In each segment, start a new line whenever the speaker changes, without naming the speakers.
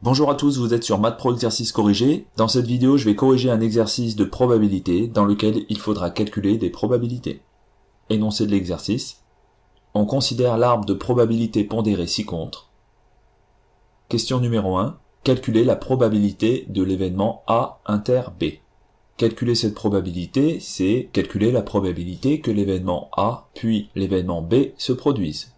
Bonjour à tous, vous êtes sur Maths Pro exercice corrigé. Dans cette vidéo, je vais corriger un exercice de probabilité dans lequel il faudra calculer des probabilités. Énoncé de l'exercice. On considère l'arbre de probabilité pondérée ci-contre. Question numéro 1. Calculer la probabilité de l'événement A inter B. Calculer cette probabilité, c'est calculer la probabilité que l'événement A puis l'événement B se produisent.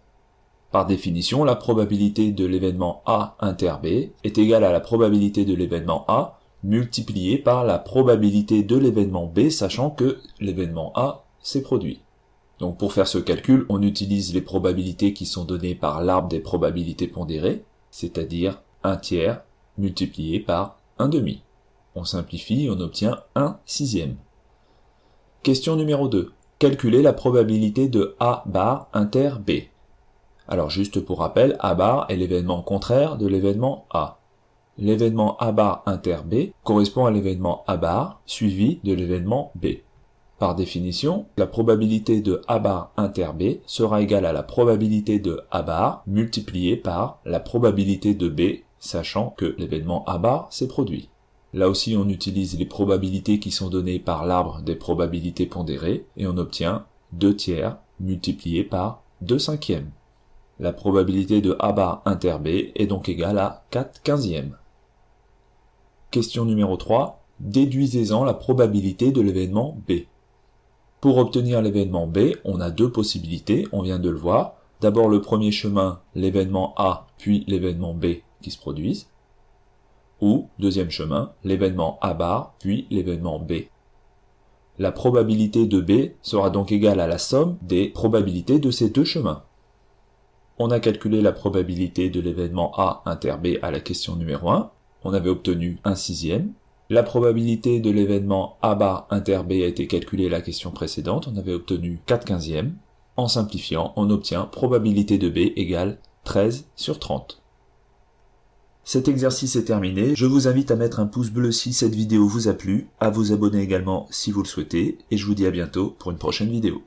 Par définition, la probabilité de l'événement A inter B est égale à la probabilité de l'événement A multipliée par la probabilité de l'événement B, sachant que l'événement A s'est produit. Donc pour faire ce calcul, on utilise les probabilités qui sont données par l'arbre des probabilités pondérées, c'est-à-dire 1/3 multiplié par 1/2. On simplifie, on obtient 1/6. Question numéro 2. Calculer la probabilité de A bar inter B. Alors juste pour rappel, A bar est l'événement contraire de l'événement A. L'événement A bar inter B correspond à l'événement A bar suivi de l'événement B. Par définition, la probabilité de A bar inter B sera égale à la probabilité de A bar multipliée par la probabilité de B, sachant que l'événement A bar s'est produit. Là aussi, on utilise les probabilités qui sont données par l'arbre des probabilités pondérées et on obtient 2/3 multiplié par 2/5. La probabilité de A bar inter B est donc égale à 4/15. Question numéro 3. Déduisez-en la probabilité de l'événement B. Pour obtenir l'événement B, on a deux possibilités, on vient de le voir. D'abord le premier chemin, l'événement A, puis l'événement B qui se produisent. Ou, deuxième chemin, l'événement A bar, puis l'événement B. La probabilité de B sera donc égale à la somme des probabilités de ces deux chemins. On a calculé la probabilité de l'événement A inter B à la question numéro 1. On avait obtenu 1/6. La probabilité de l'événement A bar inter B a été calculée à la question précédente. On avait obtenu 4/15. En simplifiant, on obtient probabilité de B égale 13/30. Cet exercice est terminé. Je vous invite à mettre un pouce bleu si cette vidéo vous a plu, à vous abonner également si vous le souhaitez, et je vous dis à bientôt pour une prochaine vidéo.